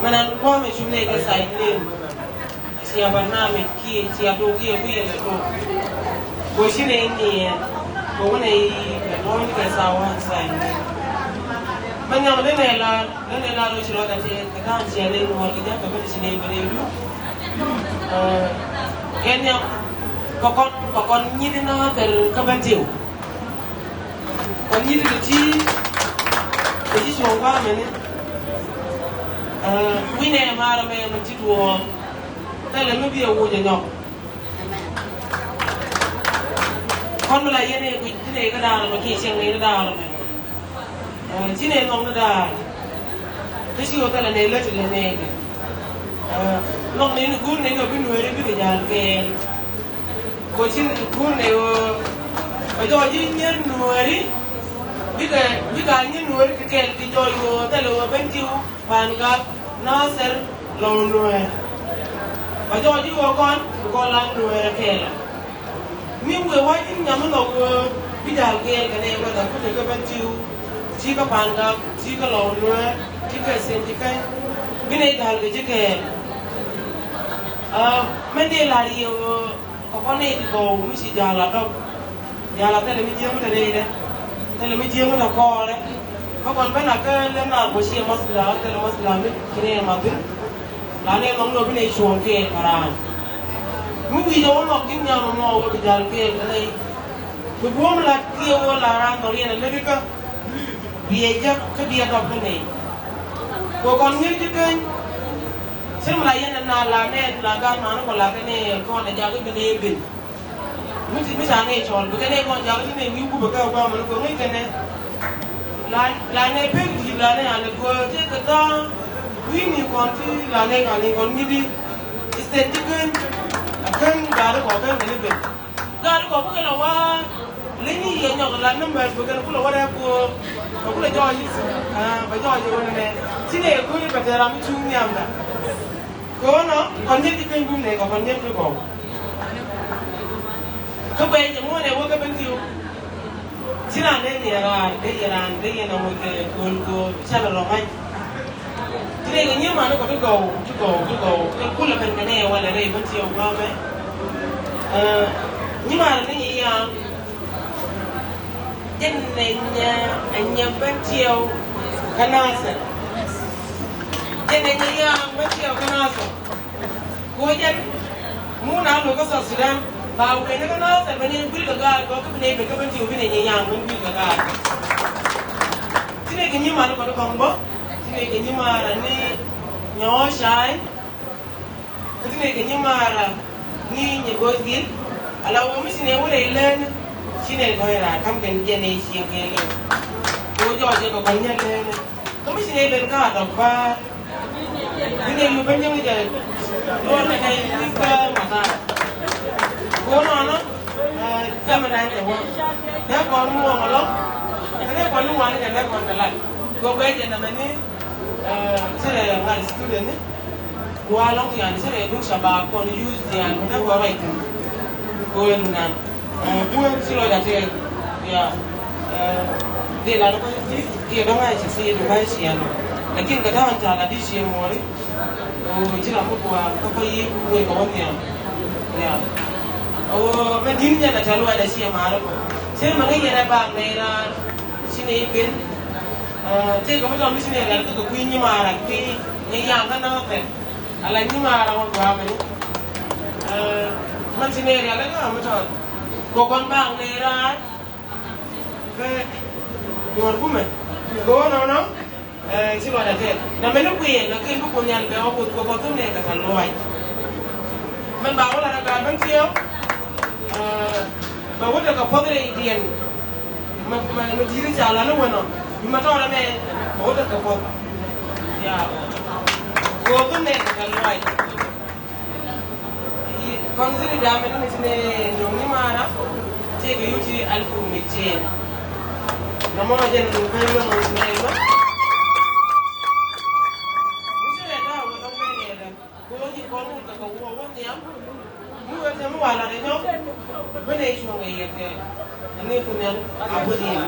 manan ko me shumne ke sai ne sia barname ki sia do ki ku ye to ko shine ni ko ne ko ni ke sawa sai manya ne la ro shiro da te ka kan sia ne mo ga ka ba shine bare du kenya kokon nyidi na ter kabantiu kon nyidi ti shongwa mene wine mara me no tidwo tele me bi ewo je nyok kon mala yene ku tine ga dara ma ki seng ne dara me tine ngom da disi o tele ne le tele ne long ne ni gur ne no bi no re bi ga ke ko chin gur ne o jo ji nyer nuori biga ni nuori ke ti jo yo tele o bentiu panga naser long nuori ba jo ji wo kon ko la nuori ke la mi we wa ni nyam no biga ke ne wa da ku ke bentiu ti ka panga ti ka long nuori ti ka sen ti ka bi ne dal ke ke mende la yo ko ne ti ko mi si jala do jala tele mi jemu tele de tele mi jemu da ko re ko kon bana ka le na ko shi masla tele masla mi kine ma bin la ne mong no bi ne chuon ke kara mu bi do mo kin nya mo wo bi jal ke ne bu bom la ki wo la ran to ne le ka bi e ja ka bi da ko ne ko kon ni ti ken sem la yen na la ne la ga ma no la ke ne ko ne ja ke ne bin mi sa ne chol bu ke ne ko ja ke ne mi ku ba ka ba ma ko ngi ke ne la ne pe di la ne ane ko te ka ta wi ni kon ti la ne ka ni kon ni di iste ti ken akan ga ro ko kan ne be ga ro ko bu ke la wa le ni ye nyo la number bu ke ku la wa da ko ku la jo yi ba jo yi wona ne ti ne ku ni ba te ra mi chu ni am da ko no kon ni ti ken bu ne ko kon ni ko ko be je mo ne wo ka ben ti sina ne ni ara de iran de ye no mo ke ko cha ro mai ti ne ni ma no ko to go ke ku la ben ne wala re ben ti o ma me ni ma ne ni ya den ne nya anya ben ti o kana sa den ne ya ben ti o kana sa ko je mu na lo ko sa sudan ba we ne kana sa bane bil ga ko ko ne be ko ben ti o bi ne nya mun bil ga tine ke nyima no ko kombo tine ke nyima ra ni nyo shai tine ke nyima ra ni nye gozgil ala wo mi sine wo le len sine ko ra kam ken je ne shi ke le ko jo je ko nya le ko mi sine ben ka do ba ni lu ben je mi je lo ne kai ni ka mata ko no sama dan ke wo da ko mu wo lo ne ko lu wa ne ko la ko be je na ni sere ngal student ni ko along ya ni sere du shaba ko ni use dia ko ko right ko na ko silo da te ya de la ko ti do ma si do ba si ya no lakini kada hanta la di shi mo ri o jira ko ko yi ko ko woni ya o me din ya na talwa da shi ma ro sai ma ga yana ba mai ra shine bin te ko mo mi shine ga ko ku ni ma ra ki ni ya ga na te ala ni ma ra mo ba me man shine ya ga mo to ko kon ba mai ra ke yor ku me ko no si lo da te na me no ku ye na ke ku ko nyan be o ko to ne ka tan loi man ba wala ga ban tiyo ba wada ka podre idian ma diri jala no wono ma to ra me ba wada ka pod ya ko to ne ka loi kon sini da me ni ne no ni mara te ga yuti alfu mechen na mo ma jen ko ba yo no ne ma mu wala de ñoo bene ci ngay yete ni ko ñaan abodi ya